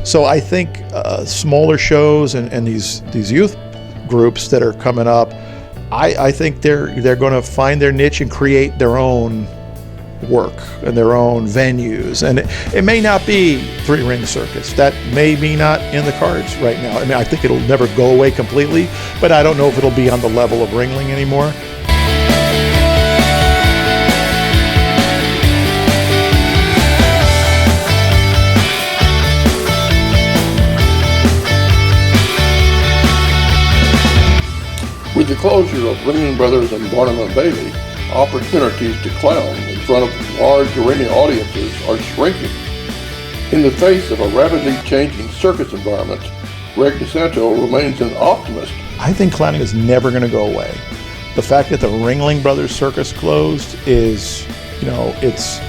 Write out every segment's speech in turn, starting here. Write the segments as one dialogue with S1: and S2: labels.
S1: So I think smaller shows and these youth groups that are coming up, I think they're going to find their niche and create their own work and their own venues. And it may not be three-ring circus. That may be not in the cards right now. I mean, I think it'll never go away completely, but I don't know if it'll be on the level of Ringling anymore.
S2: With the closure of Ringling Brothers and Barnum and Bailey, opportunities to clown in front of large arena audiences are shrinking. In the face of a rapidly changing circus environment, Greg DeSanto remains an optimist.
S1: I think clowning is never going to go away. The fact that the Ringling Brothers Circus closed is, it's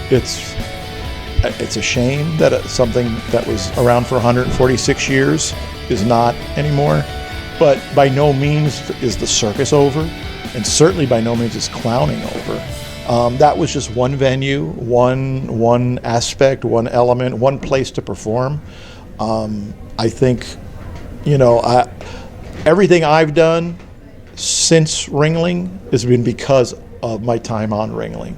S1: a shame that something that was around for 146 years is not anymore. But by no means is the circus over, and certainly by no means is clowning over. That was just one venue, one aspect, one element, one place to perform. I think, everything I've done since Ringling has been because of my time on Ringling.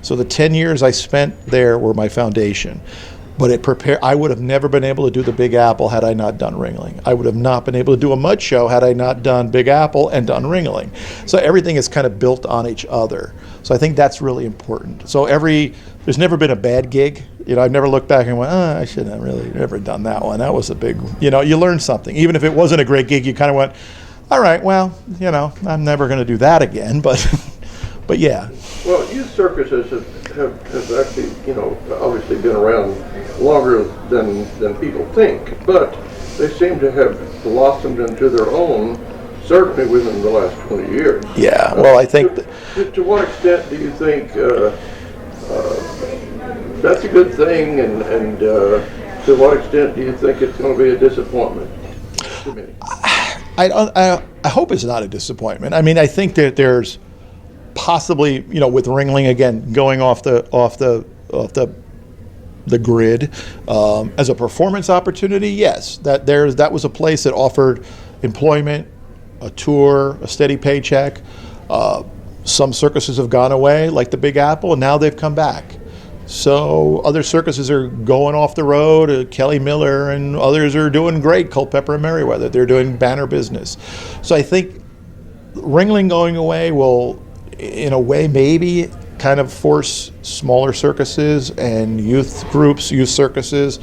S1: So the 10 years I spent there were my foundation. But I would have never been able to do the Big Apple had I not done Ringling. I would have not been able to do a mud show had I not done Big Apple and done Ringling. So everything is kind of built on each other. So I think that's really important. So there's never been a bad gig. I've never looked back and went, I should have really never done that one. That was a big, you learn something. Even if it wasn't a great gig, you kind of went, all right, well, I'm never going to do that again. But yeah.
S2: Well, youth circuses have actually, obviously been around longer than people think, but they seem to have blossomed into their own, certainly within the last 20 years.
S1: Yeah, well, I think...
S2: To what extent do you think that's a good thing, and to what extent do you think it's going to be a disappointment to me?
S1: I hope it's not a disappointment. I mean, I think that there's possibly, with Ringling again going off the grid as a performance opportunity. Yes, that was a place that offered employment, a tour, a steady paycheck. Some circuses have gone away, like the Big Apple, and now they've come back. So other circuses are going off the road. Kelly Miller and others are doing great. Culpeper and Merriweather, they're doing banner business. So I think Ringling going away will, in a way, maybe kind of force smaller circuses and youth groups, youth circuses,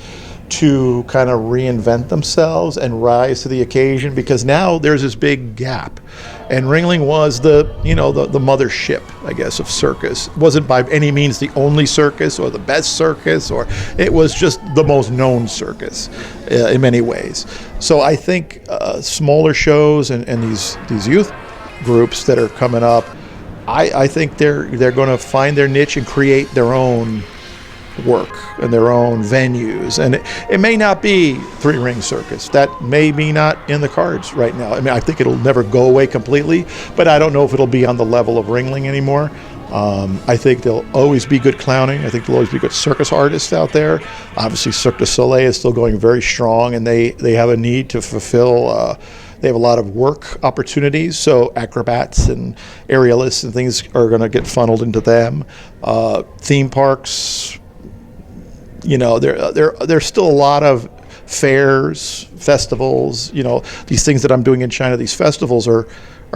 S1: to kind of reinvent themselves and rise to the occasion, because now there's this big gap. And Ringling was the mothership, I guess, of circus. It wasn't by any means the only circus or the best circus, or it was just the most known circus in many ways. So I think smaller shows and these youth groups that are coming up, I think they're going to find their niche and create their own work and their own venues. And it may not be three-ring circus. That may be not in the cards right now. I mean, I think it'll never go away completely, but I don't know if it'll be on the level of Ringling anymore. I think there'll always be good clowning. I think there'll always be good circus artists out there. Obviously, Cirque du Soleil is still going very strong, and they have a need to fulfill. They have a lot of work opportunities, so acrobats and aerialists and things are going to get funneled into them. Theme parks, there's still a lot of fairs, festivals. These things that I'm doing in China, these festivals are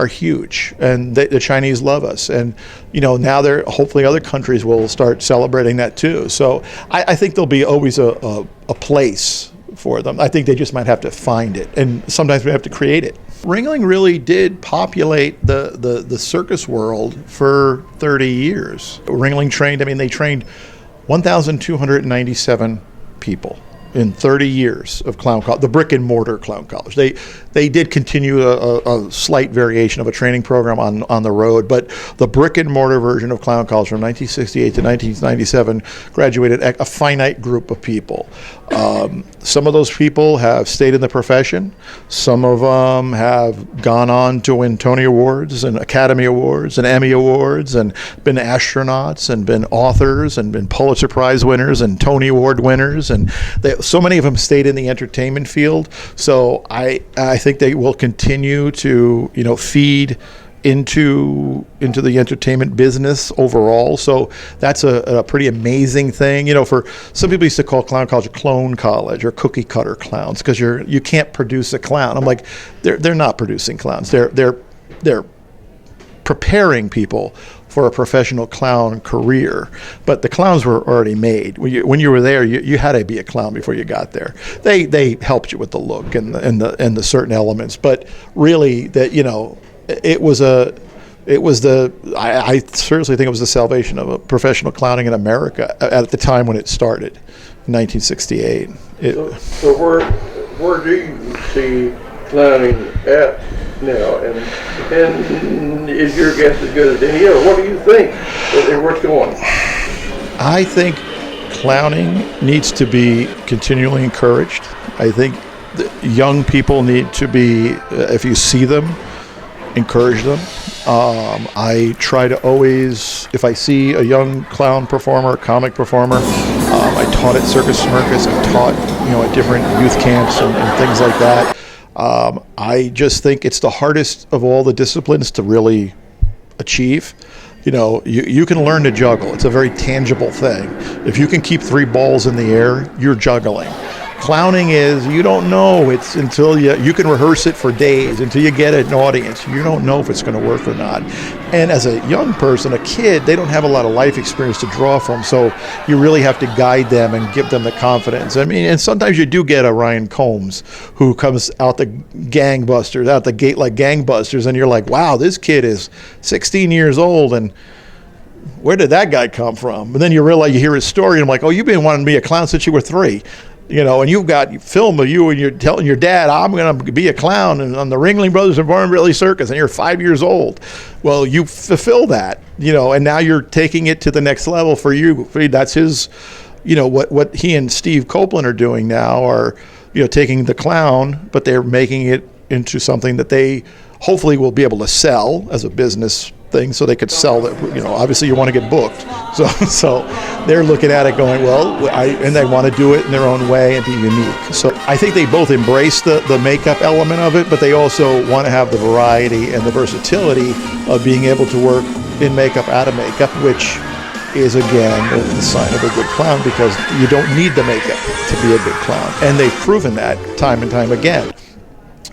S1: huge, and the Chinese love us. And now hopefully other countries will start celebrating that too. So I think there'll be always a place for them. I think they just might have to find it, and sometimes we have to create it. Ringling really did populate the circus world for 30 years. Ringling trained 1,297 people in 30 years of clown college, the brick and mortar clown college. They did continue a slight variation of a training program on the road, but the brick and mortar version of Clown College from 1968 to 1997 graduated a finite group of people. Some of those people have stayed in the profession. Some of them have gone on to win Tony Awards and Academy Awards and Emmy Awards and been astronauts and been authors and been Pulitzer Prize winners and Tony Award winners. And so many of them stayed in the entertainment field. So I think they will continue to, feed into the entertainment business overall. So that's a pretty amazing thing. For some people used to call Clown College a clone college or cookie cutter clowns because you can't produce a clown. I'm like, they're not producing clowns. They're preparing people for a professional clown career, but the clowns were already made. When you were there, you had to be a clown before you got there. They helped you with the look and the certain elements, but really that I seriously think it was the salvation of a professional clowning in America at the time when it started, in 1968.
S2: So where do you see clowning at now? And is your guess as good as any other? What do you think? And where's it going?
S1: I think clowning needs to be continually encouraged. I think young people need to be, if you see them, encourage them. I try to always, if I see a young clown performer, comic performer, I taught at Circus Smirkus, I taught at different youth camps and things like that. I just think it's the hardest of all the disciplines to really achieve. You can learn to juggle. It's a very tangible thing. If you can keep 3 balls in the air, you're juggling. Clowning is, you don't know. It's until you can rehearse it for days, until you get an audience. You don't know if it's going to work or not. And as a young person, a kid, they don't have a lot of life experience to draw from, so you really have to guide them and give them the confidence. I mean, and sometimes you do get a Ryan Combs who comes out the gate like gangbusters, and you're like, wow, this kid is 16 years old, and where did that guy come from? And then you realize, you hear his story, and I'm like, oh, you've been wanting to be a clown since you were 3. And you've got film of you and you're telling your dad, I'm going to be a clown and on the Ringling Brothers and Barnum Circus, and you're 5 years old. Well, you fulfill that, and now you're taking it to the next level for you. That's his, what he and Steve Copeland are doing now are, taking the clown, but they're making it into something that they hopefully will be able to sell as a business thing, so they could sell that. Obviously you want to get booked, so they're looking at it going, well, and they want to do it in their own way and be unique. So I think they both embrace the makeup element of it, but they also want to have the variety and the versatility of being able to work in makeup, out of makeup, which is again the sign of a good clown, because you don't need the makeup to be a good clown, and they've proven that time and time again.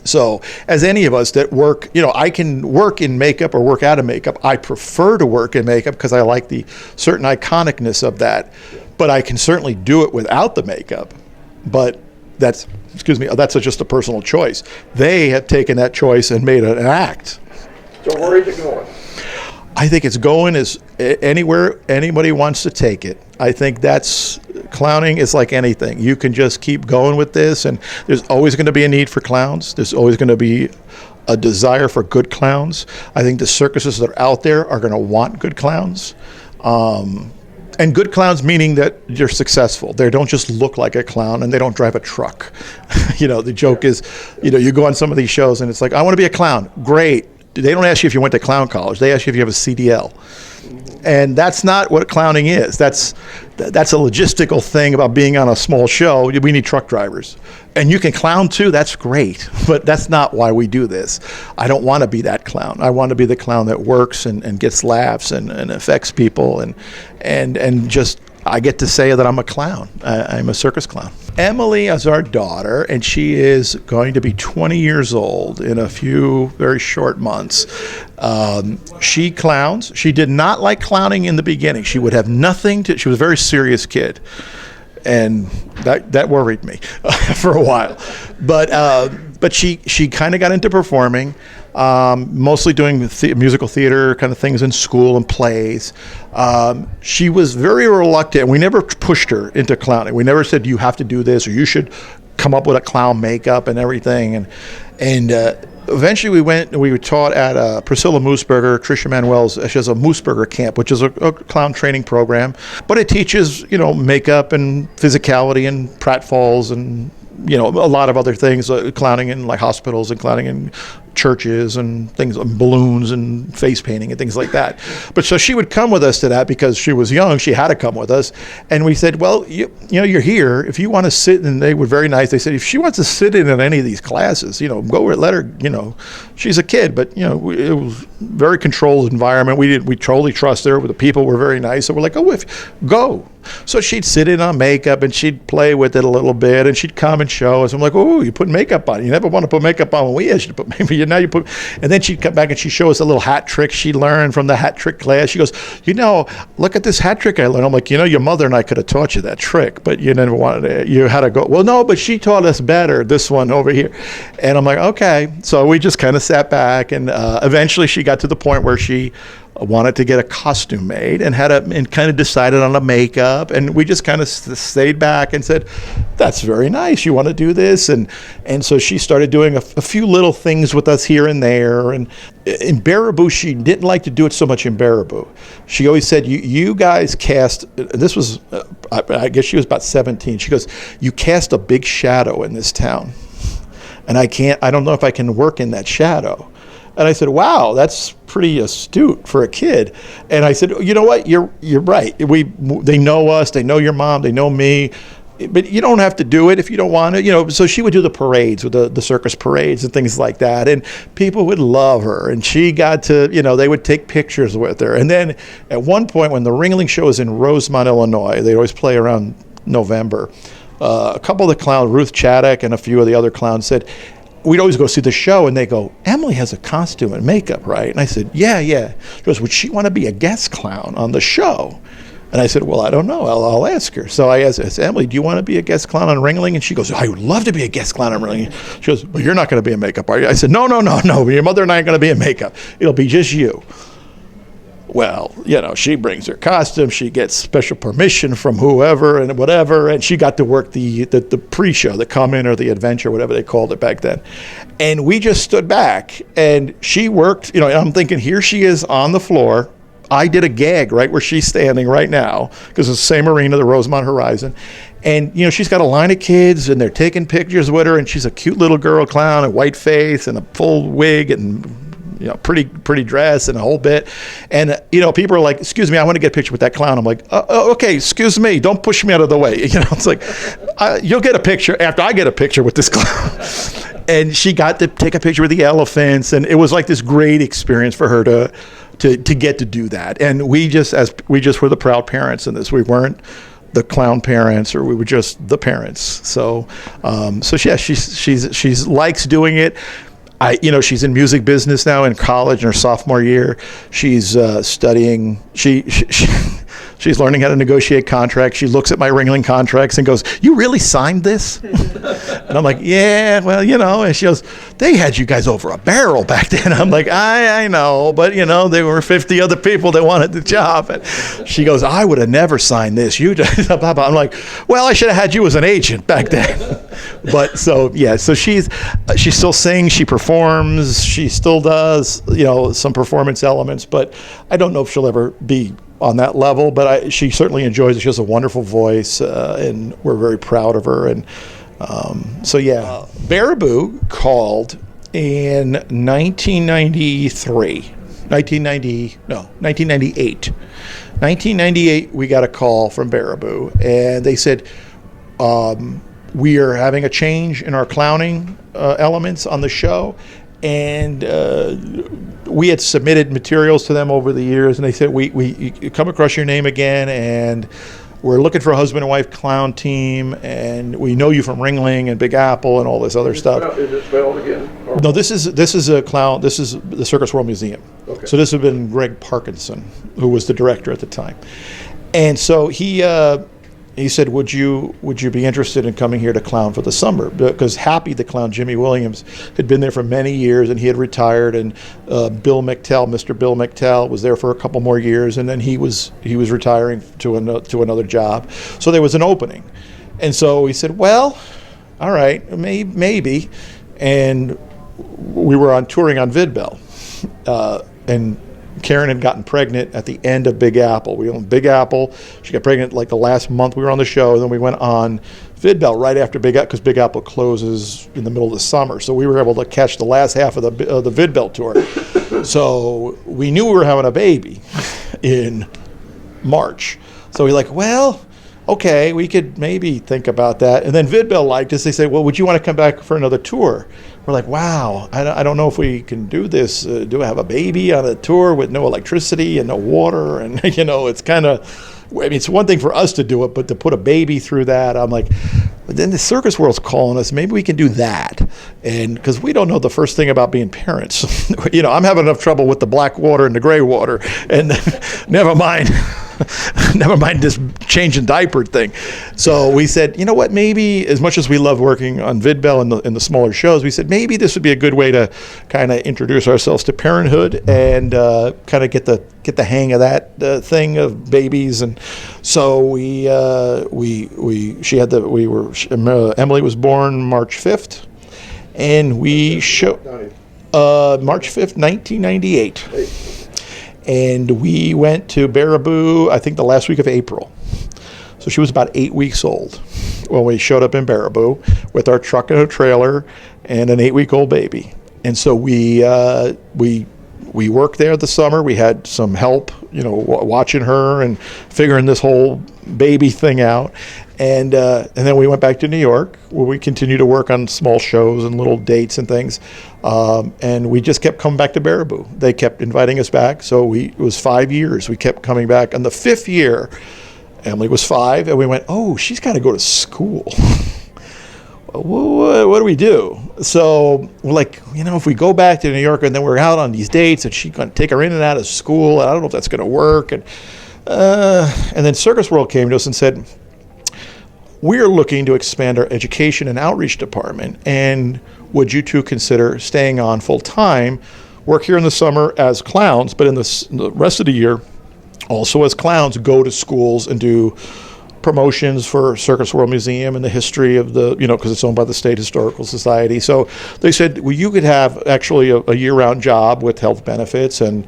S1: So as any of us that work, I can work in makeup or work out of makeup. I prefer to work in makeup because I like the certain iconicness of that, but I can certainly do it without the makeup. But that's just a personal choice. They have taken that choice and made an act.
S2: So where is it going?
S1: I think it's going as anywhere anybody wants to take it. I think clowning is like anything. You can just keep going with this, and there's always going to be a need for clowns. There's always going to be a desire for good clowns. I think the circuses that are out there are going to want good clowns. And good clowns meaning that they're successful. They don't just look like a clown, and they don't drive a truck. The joke is, you go on some of these shows and it's like, I want to be a clown. Great. They don't ask you if you went to clown college. They ask you if you have a CDL. And that's not what clowning is. That's a logistical thing about being on a small show. We need truck drivers. And you can clown too, that's great. But that's not why we do this. I don't want to be that clown. I want to be the clown that works and gets laughs and affects people and just, I get to say that I'm a clown. I'm a circus clown. Emily is our daughter, and she is going to be 20 years old in a few very short months. She clowns. She did not like clowning in the beginning. She would have nothing to, she was a very serious kid. And that worried me for a while. But she kind of got into performing. mostly doing musical theater kind of things in school and plays. She was very reluctant. We never pushed her into clowning. We never said, you have to do this or you should come up with a clown makeup and everything. And eventually we were taught at Priscilla Mooseburger, Tricia Manuel's, she has a Mooseburger camp, which is a clown training program, but it teaches, makeup and physicality and pratfalls and, a lot of other things, clowning in like hospitals and clowning in churches and things, balloons and face painting and things like that. But so she would come with us to that because she was young. She had to come with us. And we said, well, you're here. If you want to sit, and they were very nice. They said, if she wants to sit in any of these classes, go let her, she's a kid, but, it was very controlled environment. We totally trust her. The people were very nice. So we're like, go. So she'd sit in on makeup and she'd play with it a little bit and she'd come and show us. I'm like, oh, you put makeup on. You never want to put makeup on when we asked you to put makeup. Now you put, and then she'd come back and she'd show us a little hat trick she learned from the hat trick class. She goes, look at this hat trick I learned. I'm like, your mother and I could have taught you that trick, but you never wanted to, you had to go, well, no, but she taught us better, this one over here. And I'm like, okay. So we just kind of sat back and eventually she got to the point where she wanted to get a costume made and and kind of decided on a makeup, and we just kind of stayed back and said, that's very nice, you want to do this, and so she started doing a few little things with us here and there. And in Baraboo, she didn't like to do it so much in Baraboo. She always said, you guys cast, this was I guess she was about 17, she goes, you cast a big shadow in this town, and I don't know if I can work in that shadow. And I said, wow, that's pretty astute for a kid. And I said, you know what, you're right. They know us, they know your mom, they know me, but you don't have to do it if you don't want to. So she would do the parades, with the circus parades and things like that. And people would love her. And she got to, they would take pictures with her. And then at one point when the Ringling show was in Rosemont, Illinois, they always play around November, a couple of the clowns, Ruth Chaddock and a few of the other clowns said, we'd always go see the show, and they go, Emily has a costume and makeup, right? And I said, yeah. She goes, would she want to be a guest clown on the show? And I said, well, I don't know. I'll ask her. So I asked Emily, do you want to be a guest clown on Ringling? And she goes, I would love to be a guest clown on Ringling. She goes, well, you're not going to be in makeup, are you? I said, no. Your mother and I are going to be in makeup. It'll be just you. Well, she brings her costume, she gets special permission from whoever and whatever, and she got to work the pre-show, the come-in or the adventure, whatever they called it back then. And we just stood back, and she worked, I'm thinking, here she is on the floor. I did a gag right where she's standing right now, because it's the same arena, the Rosemont Horizon. And, she's got a line of kids, and they're taking pictures with her, and she's a cute little girl clown, a white face and a full wig and pretty dress and a whole bit. And, people are like, excuse me, I want to get a picture with that clown. I'm like, okay, excuse me, don't push me out of the way. It's like, you'll get a picture after I get a picture with this clown. And she got to take a picture with the elephants. And it was like this great experience for her to get to do that. And we just were the proud parents in this. We weren't the clown parents, or we were just the parents. So yeah, she's likes doing it. She's in music business now in college in her sophomore year. She's studying. She's learning how to negotiate contracts. She looks at my Ringling contracts and goes, "You really signed this?" And I'm like, "Yeah, well, And she goes, "They had you guys over a barrel back then." I'm like, "I know, but there were 50 other people that wanted the job." And she goes, "I would have never signed this. You just." I'm like, "Well, I should have had you as an agent back then." But so she still sings, she performs, she still does some performance elements, but I don't know if she'll ever be on that level, but she certainly enjoys it. She has a wonderful voice, and we're very proud of her. And Baraboo called in 1998. 1998, we got a call from Baraboo, and they said, we are having a change in our clowning elements on the show. And we had submitted materials to them over the years, and they said, we come across your name again, and we're looking for a husband and wife clown team, and we know you from Ringling and Big Apple and all this other stuff.
S2: Is it spelled again? Or?
S1: No, this is a clown. This is the Circus World Museum. Okay. So this would have been Greg Parkinson, who was the director at the time. And so he he said, would you be interested in coming here to clown for the summer? Because Happy the Clown, Jimmy Williams, had been there for many years, and he had retired, and Bill McTell, Mr. Bill McTell, was there for a couple more years, and then he was retiring to another job. So there was an opening. And so he said, well, all right, maybe. And we were touring on Vidbell. And Karen had gotten pregnant at the end of Big Apple. We owned Big Apple. She got pregnant like the last month we were on the show. And then we went on Vidbell right after Big Apple, because Big Apple closes in the middle of the summer. So we were able to catch the last half of the Vidbell tour. So we knew we were having a baby in March. So we're like, well, okay, we could maybe think about that. And then Vidbell liked us. They said, well, would you want to come back for another tour? We're like, wow, I don't know if we can do this. Do I have a baby on a tour with no electricity and no water? And, it's kind of, I mean, it's one thing for us to do it, but to put a baby through that, I'm like, but then the circus world's calling us. Maybe we can do that. And because we don't know the first thing about being parents. I'm having enough trouble with the black water and the gray water. And never mind this changing diaper thing. So we said, you know what, maybe as much as we love working on Vidbell and the smaller shows, we said maybe this would be a good way to kind of introduce ourselves to parenthood and kind of get the hang of that thing of babies. And so Emily was born March 5th, and we March 5th, 1998. And we went to Baraboo, I think the last week of April. So she was about 8 weeks old when we showed up in Baraboo with our truck and a trailer and an 8-week-old baby. And so we worked there the summer. We had some help, watching her and figuring this whole baby thing out. And then we went back to New York, where we continued to work on small shows and little dates and things. And we just kept coming back to Baraboo. They kept inviting us back. So it was 5 years. We kept coming back. On the 5th year, Emily was 5, and we went, oh, she's got to go to school. What do we do? So we're like, if we go back to New York and then we're out on these dates and she's going to take her in and out of school, and I don't know if that's going to work. And then Circus World came to us and said, we're looking to expand our education and outreach department, and would you two consider staying on full time, work here in the summer as clowns, but in the rest of the year, also as clowns, go to schools and do promotions for Circus World Museum and the history of because it's owned by the State Historical Society. So they said, well, you could have actually a year-round job with health benefits and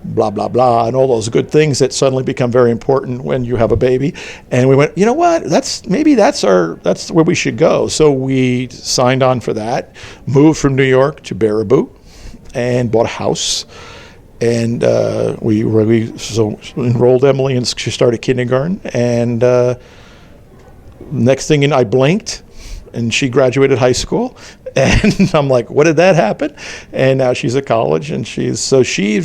S1: blah, blah, blah, and all those good things that suddenly become very important when you have a baby. And we went, you know what, that's where we should go. So we signed on for that, moved from New York to Baraboo, and bought a house. And we enrolled Emily, and she started kindergarten. And next thing I blinked, and she graduated high school. And I'm like, what did that happen? And now she's at college, and she's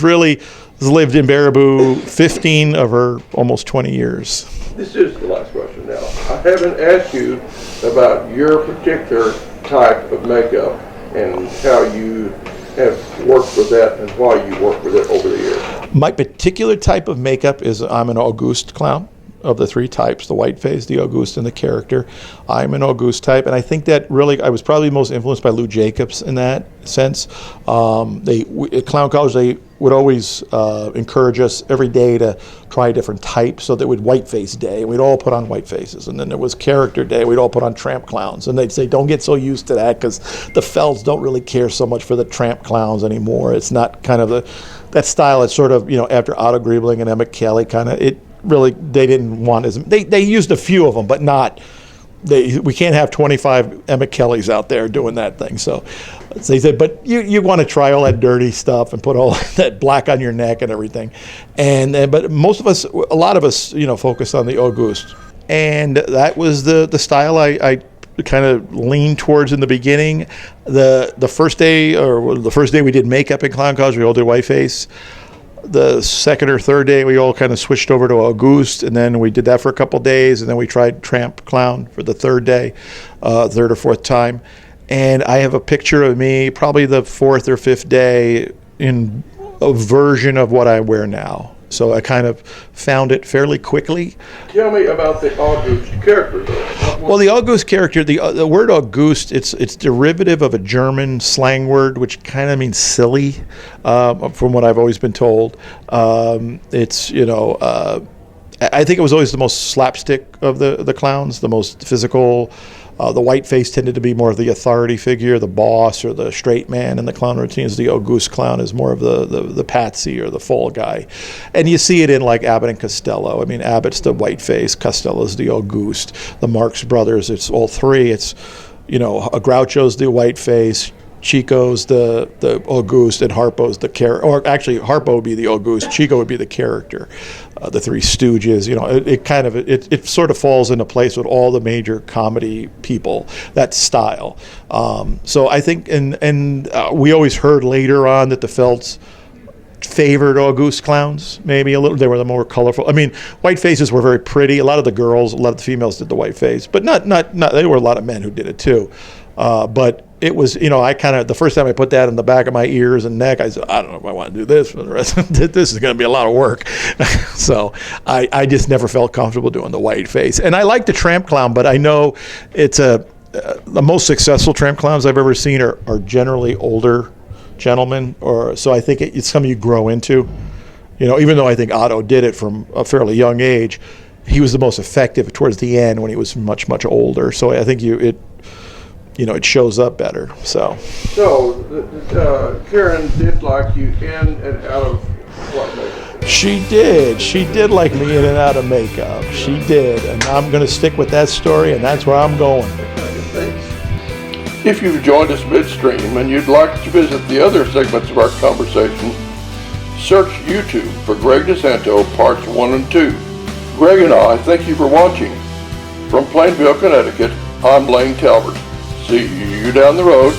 S1: really lived in Baraboo 15 of her almost 20 years.
S2: This is the last question now. I haven't asked you about your particular type of makeup and how you have worked with that and why you worked with it over the years.
S1: My particular type of makeup is I'm an Auguste clown. Of the three types, the white face, the Auguste, and the character. I'm an Auguste type, and I think that really I was probably most influenced by Lou Jacobs in that sense. At Clown College, they would always encourage us every day to try a different type. So there would white face day, and we'd all put on white faces. And then there was character day, we'd all put on tramp clowns. And they'd say, don't get so used to that, because the Felds don't really care so much for the tramp clowns anymore. It's not kind of that style. It's sort of, after Otto Griebling and Emmett Kelly, kind of really, they didn't want as they used a few of them, but not. We can't have 25 Emmett Kellys out there doing that thing. So they said, but you want to try all that dirty stuff and put all that black on your neck and everything. But a lot of us, focused on the Auguste, and that was the style I kind of leaned towards in the beginning. The first day we did makeup in Clown College, we all did white face. The second or third day, we all kind of switched over to Auguste, and then we did that for a couple days, and then we tried Tramp Clown for the third day, third or fourth time. And I have a picture of me, probably the fourth or fifth day, in a version of what I wear now. So I kind of found it fairly quickly.
S2: Tell me about the August character, though.
S1: Well, the August character, the word August, it's derivative of a German slang word, which kind of means silly, from what I've always been told. It's, I think it was always the most slapstick of the clowns, the most physical. The white face tended to be more of the authority figure, the boss or the straight man in the clown routines. The Auguste clown is more of the patsy or the fall guy. And you see it in like Abbott and Costello. I mean, Abbott's the white face, Costello's the Auguste. The Marx Brothers, it's all three. It's, Groucho's the white face, Chico's the Auguste, and Harpo's the character. Or actually, Harpo would be the Auguste, Chico would be the character. The Three Stooges, it sort of falls into place with all the major comedy people, that style. So I think, and we always heard later on that the Felts favored Auguste clowns, maybe a little. They were the more colorful. I mean, white faces were very pretty. A lot of the girls, a lot of the females did the white face, but not. There were a lot of men who did it too. But it was, I kind of, the first time I put that in the back of my ears and neck, I said, I don't know if I want to do this for the rest of it. This is going to be a lot of work. So I just never felt comfortable doing the white face. And I like the tramp clown, but I know it's the most successful tramp clowns I've ever seen are generally older gentlemen, so I think it's something you grow into. Even though I think Otto did it from a fairly young age, he was the most effective towards the end when he was much, much older. So I think it shows up better. So
S2: Karen did like you in and out of what makeup?
S1: She did like me in and out of makeup. She did, and I'm going to stick with that story, and that's where I'm going.
S2: If you've joined us midstream and you'd like to visit the other segments of our conversation, search YouTube for Greg DeSanto Parts 1 and 2. Greg and I thank you for watching. From Plainville, Connecticut, I'm Lane Talbert. See you down the road.